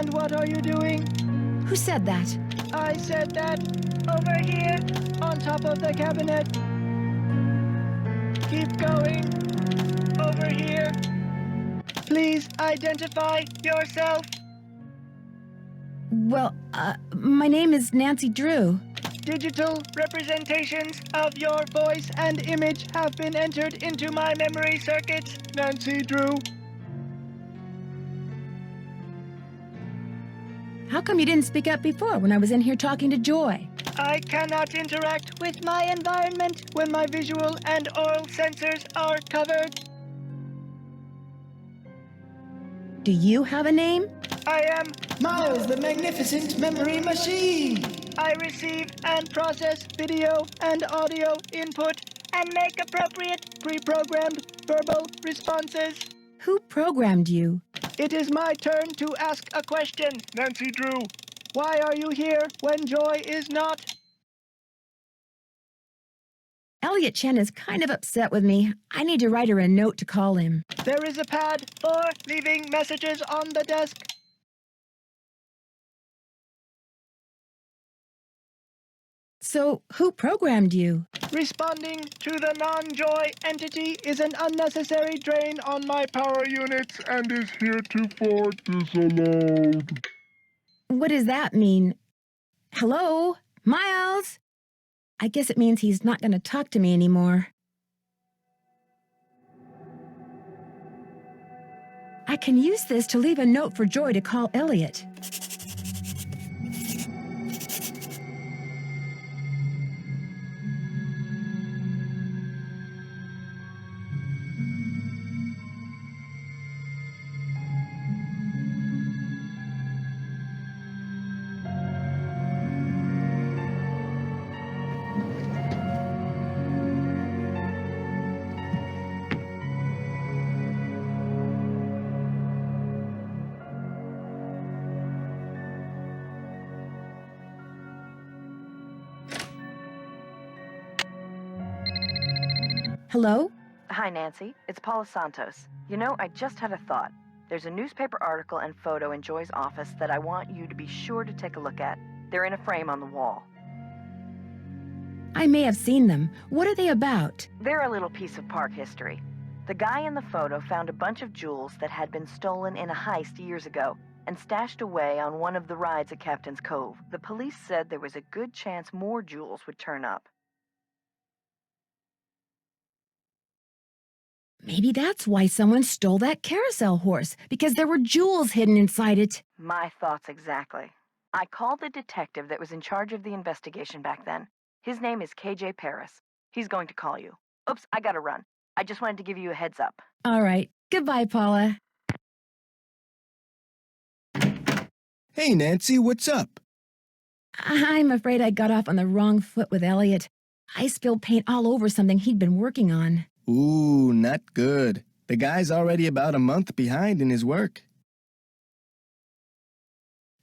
And what are you doing? Who said that? I said that. Over here, on top of the cabinet. Keep going. Over here. Please identify yourself. Well, my name is Nancy Drew. Digital representations of your voice and image have been entered into my memory circuits, Nancy Drew. How come you didn't speak up before when I was in here talking to Joy? I cannot interact with my environment when my visual and oral sensors are covered. Do you have a name? I am. Miles, the magnificent memory machine! I receive and process video and audio input and make appropriate pre-programmed verbal responses. Who programmed you? It is my turn to ask a question, Nancy Drew. Why are you here when Joy is not? Elliot Chen is kind of upset with me. I need to write her a note to call him. There is a pad for leaving messages on the desk. So, who programmed you? Responding to the non-Joy entity is an unnecessary drain on my power units and is heretofore disallowed. What does that mean? Hello? Miles? I guess it means he's not going to talk to me anymore. I can use this to leave a note for Joy to call Elliot. Hello? Hi, Nancy. It's Paula Santos. You know, I just had a thought. There's a newspaper article and photo in Joy's office that I want you to be sure to take a look at. They're in a frame on the wall. I may have seen them. What are they about? They're a little piece of park history. The guy in the photo found a bunch of jewels that had been stolen in a heist years ago and stashed away on one of the rides at Captain's Cove. The police said there was a good chance more jewels would turn up. Maybe that's why someone stole that carousel horse, because there were jewels hidden inside it. My thoughts exactly. I called the detective that was in charge of the investigation back then. His name is KJ Paris. He's going to call you. Oops, I gotta run. I just wanted to give you a heads up. All right. Goodbye, Paula. Hey, Nancy, what's up? I'm afraid I got off on the wrong foot with Elliot. I spilled paint all over something he'd been working on. Ooh, not good. The guy's already about a month behind in his work.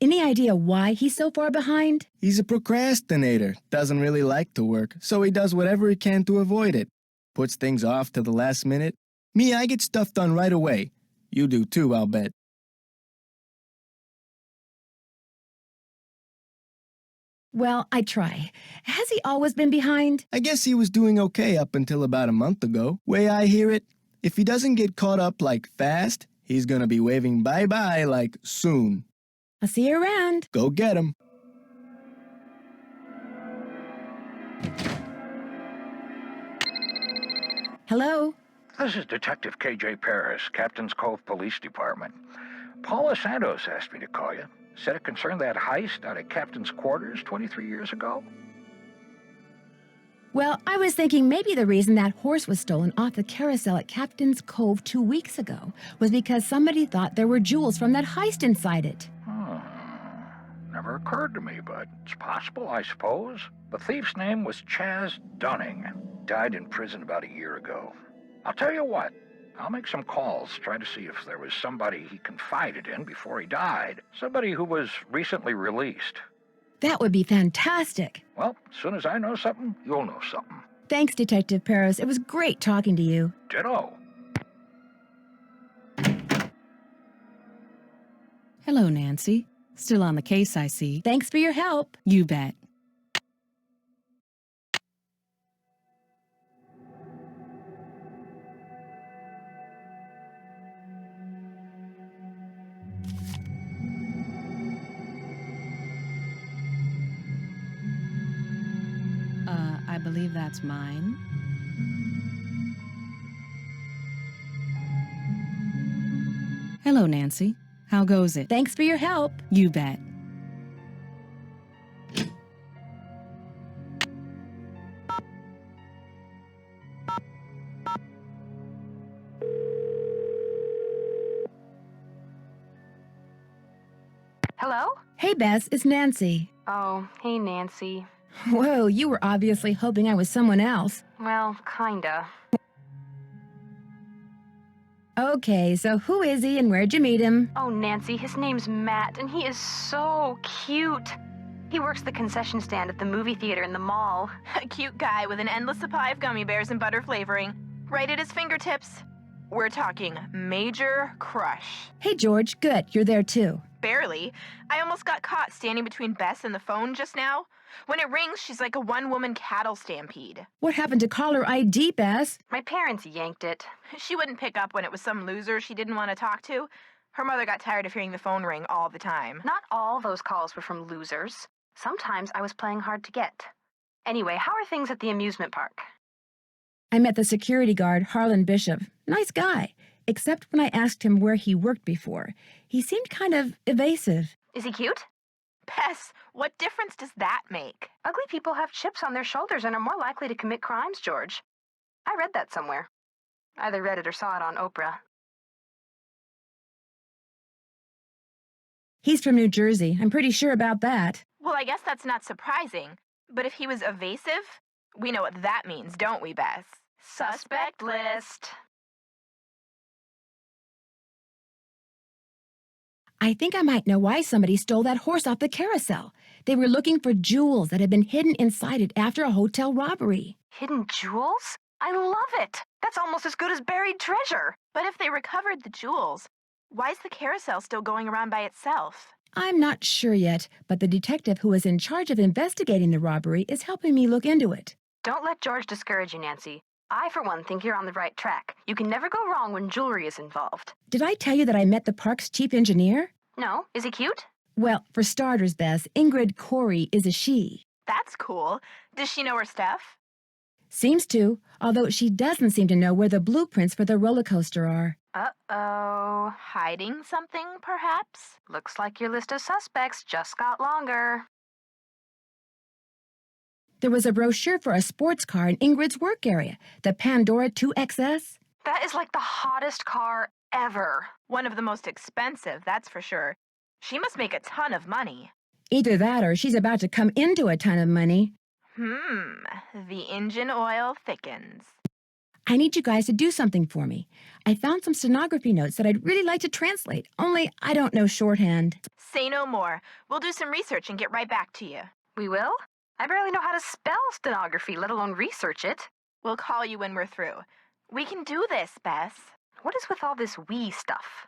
Any idea why he's so far behind? He's a procrastinator, doesn't really like to work, so he does whatever he can to avoid it. Puts things off to the last minute. Me, I get stuff done right away. You do too, I'll bet. Well, I try. Has he always been behind? I guess he was doing okay up until about a month ago. Way I hear it, if he doesn't get caught up like fast, he's gonna be waving bye-bye like soon. I'll see you around. Go get him. Hello? This is Detective KJ Paris, Captain's Cove Police Department. Paula Santos asked me to call you. Said it concerned that heist out at Captain's quarters 23 years ago. Well, I was thinking maybe the reason that horse was stolen off the carousel at Captain's Cove 2 weeks ago was because somebody thought there were jewels from that heist inside it. Never occurred to me, but it's possible, I suppose. The thief's name was Chaz Dunning. Died in prison about a year ago. I'll tell you what. I'll make some calls, try to see if there was somebody he confided in before he died. Somebody who was recently released. That would be fantastic. Well, as soon as I know something, you'll know something. Thanks, Detective Paris. It was great talking to you. Ditto. Hello, Nancy. Still on the case, I see. Thanks for your help. You bet. I believe that's mine. Hello, Nancy. How goes it? Thanks for your help. You bet. Hello? Hey, Bess, it's Nancy. Oh, hey, Nancy. Whoa, you were obviously hoping I was someone else. Well, kinda. Okay, so who is he and where'd you meet him? Oh, Nancy, his name's Matt, and he is so cute. He works the concession stand at the movie theater in the mall. A cute guy with an endless supply of gummy bears and butter flavoring, right at his fingertips. We're talking major crush. Hey, George, good, you're there too. Barely. I almost got caught standing between Bess and the phone just now. When it rings, she's like a one-woman cattle stampede. What happened to caller ID, Bess? My parents yanked it. She wouldn't pick up when it was some loser she didn't want to talk to. Her mother got tired of hearing the phone ring all the time. Not all those calls were from losers. Sometimes I was playing hard to get. Anyway, how are things at the amusement park? I met the security guard, Harlan Bishop. Nice guy. Except when I asked him where he worked before. He seemed kind of evasive. Is he cute? Bess, what difference does that make? Ugly people have chips on their shoulders and are more likely to commit crimes, George. I read that somewhere. Either read it or saw it on Oprah. He's from New Jersey. I'm pretty sure about that. Well, I guess that's not surprising. But if he was evasive, we know what that means, don't we, Bess? Suspect list. I think I might know why somebody stole that horse off the carousel. They were looking for jewels that had been hidden inside it after a hotel robbery. Hidden jewels? I love it! That's almost as good as buried treasure. But if they recovered the jewels, why is the carousel still going around by itself? I'm not sure yet, but the detective who is in charge of investigating the robbery is helping me look into it. Don't let George discourage you, Nancy. I, for one, think you're on the right track. You can never go wrong when jewelry is involved. Did I tell you that I met the park's chief engineer? No? Is he cute? Well, for starters, Bess, Ingrid Corey is a she. That's cool. Does she know her stuff? Seems to, although she doesn't seem to know where the blueprints for the roller coaster are. Uh-oh. Hiding something, perhaps? Looks like your list of suspects just got longer. There was a brochure for a sports car in Ingrid's work area, the Pandora 2XS. That is like the hottest car ever. One of the most expensive, that's for sure. She must make a ton of money. Either that or she's about to come into a ton of money. The engine oil thickens. I need you guys to do something for me. I found some stenography notes that I'd really like to translate, only I don't know shorthand. Say no more. We'll do some research and get right back to you. We will? I barely know how to spell stenography, let alone research it. We'll call you when we're through. We can do this, Bess. What is with all this we stuff?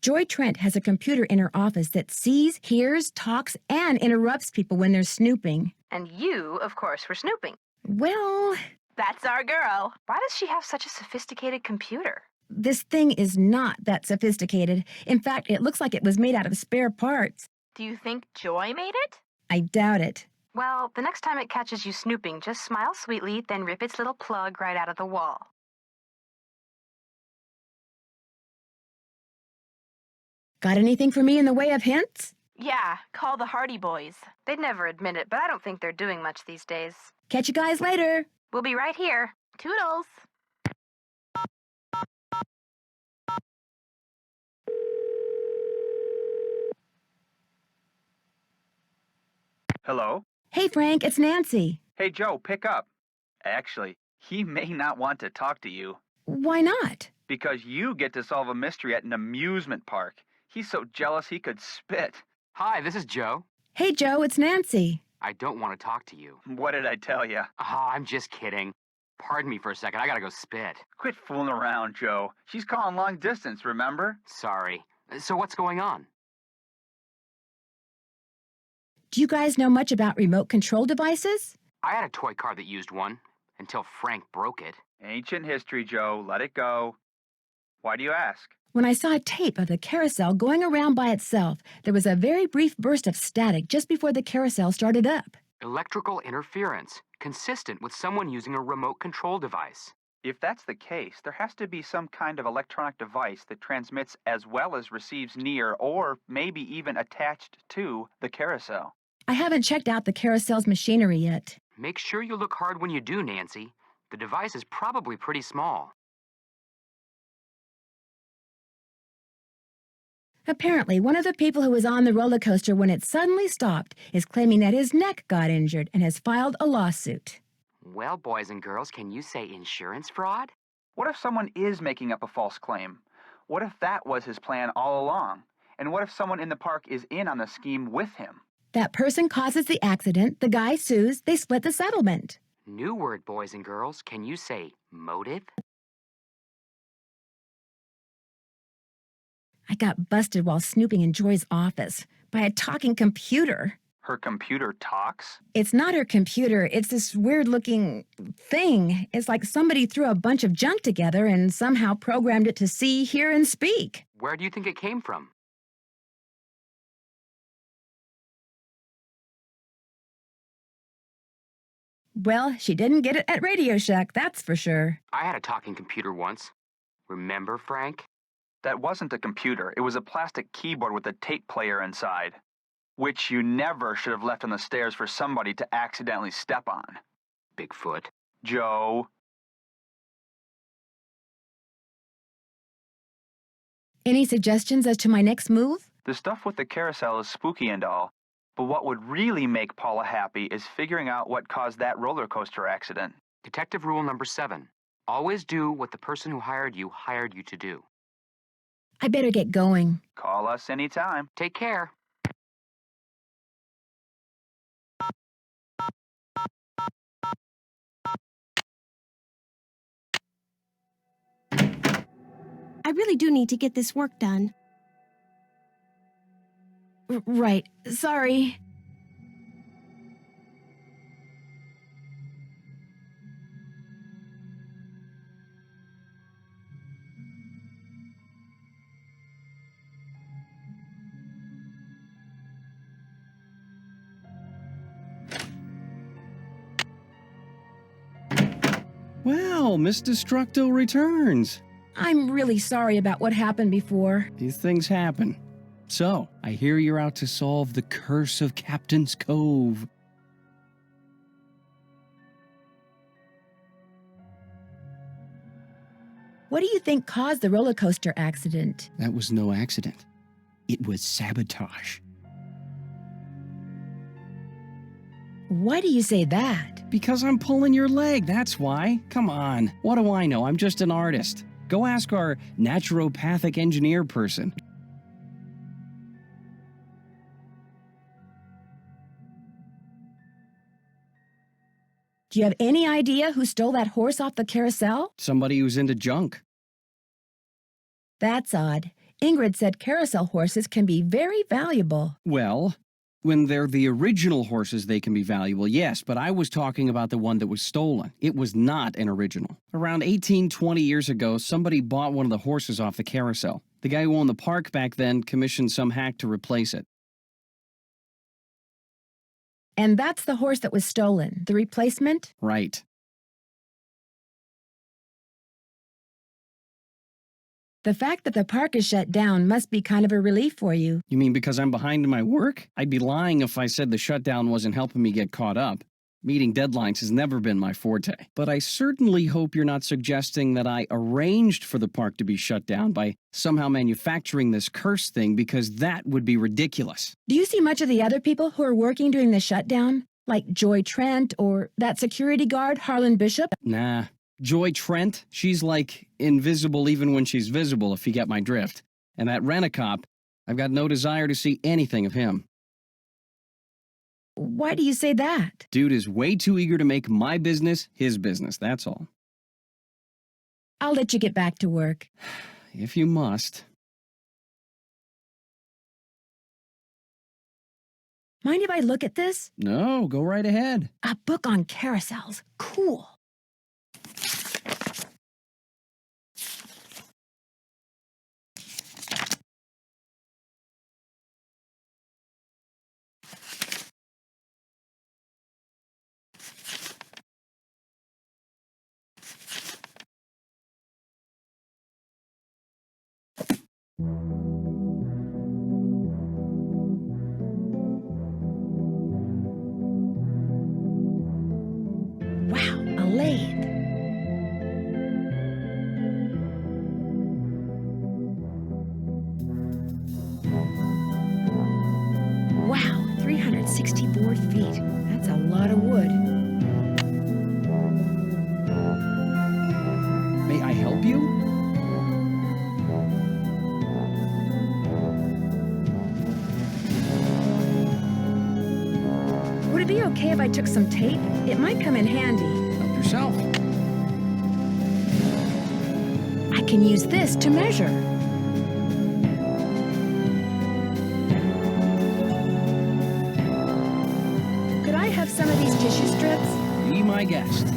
Joy Trent has a computer in her office that sees, hears, talks, and interrupts people when they're snooping. And you, of course, were snooping. Well, That's our girl. Why does she have such a sophisticated computer? this thing is not that sophisticated. In fact, it looks like it was made out of spare parts. Do you think Joy made it? I doubt it. Well, the next time it catches you snooping, just smile sweetly, then rip its little plug right out of the wall. Got anything for me in the way of hints? Yeah, call the Hardy Boys. They'd never admit it, but I don't think they're doing much these days. Catch you guys later. We'll be right here. Toodles. Hello? Hey, Frank, it's Nancy. Hey, Joe, pick up. Actually, he may not want to talk to you Why not? because you get to solve a mystery at an amusement park. He's so jealous he could spit. Hi, this is Joe. Hey, Joe, it's Nancy. I don't want to talk to you. What did I tell you? Oh, I'm just kidding. Pardon me for a second. I gotta go spit. Quit fooling around, Joe. She's calling long distance, remember? Sorry. So what's going on? Do you guys know much about remote control devices? I had a toy car that used one, until Frank broke it. Ancient history, Joe. Let it go. Why do you ask? When I saw a tape of the carousel going around by itself, there was a very brief burst of static just before the carousel started up. Electrical interference, consistent with someone using a remote control device. If that's the case, there has to be some kind of electronic device that transmits as well as receives near or maybe even attached to the carousel. I haven't checked out the carousel's machinery yet. Make sure you look hard when you do, Nancy. The device is probably pretty small. Apparently, one of the people who was on the roller coaster when it suddenly stopped is claiming that his neck got injured and has filed a lawsuit. Well, boys and girls, can you say insurance fraud? What if someone is making up a false claim? What if that was his plan all along? And what if someone in the park is in on the scheme with him? That person causes the accident, the guy sues, they split the settlement. New word, boys and girls. Can you say motive? I got busted while snooping in Joy's office by a talking computer. Her computer talks? It's not her computer, it's this weird-looking thing. It's like somebody threw a bunch of junk together and somehow programmed it to see, hear, and speak. Where do you think it came from? Well, she didn't get it at Radio Shack, that's for sure. I had a talking computer once. Remember, Frank? That wasn't a computer. It was a plastic keyboard with a tape player inside, which you never should have left on the stairs for somebody to accidentally step on. Bigfoot. Joe. Any suggestions as to my next move? The stuff with the carousel is spooky and all, but what would really make Paula happy is figuring out what caused that roller coaster accident. Detective rule number 7. Always do what the person who hired you to do. I better get going. Call us anytime. Take care. I really do need to get this work done. Right. Sorry. Well, Miss Destructo returns. I'm really sorry about what happened before. These things happen. So, I hear you're out to solve the curse of Captain's Cove. What do you think caused the roller coaster accident? That was no accident. It was sabotage. Why do you say that? Because I'm pulling your leg, that's why. Come on, what do I know? I'm just an artist. Go ask our naturopathic engineer person. Do you have any idea who stole that horse off the carousel? Somebody who's into junk. That's odd. Ingrid said carousel horses can be very valuable. Well, when they're the original horses, they can be valuable, yes, but I was talking about the one that was stolen. It was not an original. Around 20 years ago, somebody bought one of the horses off the carousel. The guy who owned the park back then commissioned some hack to replace it. And that's the horse that was stolen, the replacement? Right. The fact that the park is shut down must be kind of a relief for you. You mean because I'm behind in my work? I'd be lying if I said the shutdown wasn't helping me get caught up. Meeting deadlines has never been my forte. But I certainly hope you're not suggesting that I arranged for the park to be shut down by somehow manufacturing this curse thing, because that would be ridiculous. Do you see much of the other people who are working during the shutdown? Like Joy Trent or that security guard, Harlan Bishop? Nah. Joy Trent, she's like invisible even when she's visible, if you get my drift. And that rent-a-cop, I've got no desire to see anything of him. Why do you say that? Dude is way too eager to make my business his business, that's all. I'll let you get back to work. If you must. Mind if I look at this? No, go right ahead. A book on carousels. Cool. Wow, a lathe. Wow, 364 feet. That's a lot of wood. May I help you? Would it be okay if I took some tape? It might come in handy. Help yourself. I can use this to measure. Could I have some of these tissue strips? Be my guest.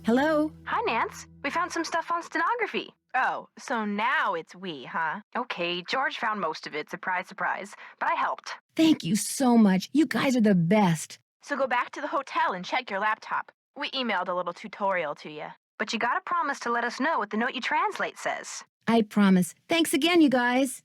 Hello? Hi, Nance. We found some stuff on stenography. Oh, so now it's we, huh? Okay, George found most of it, surprise, surprise, but I helped. Thank you so much. You guys are the best. So go back to the hotel and check your laptop. We emailed a little tutorial to you. But you gotta promise to let us know what the note you translate says. I promise. Thanks again, you guys.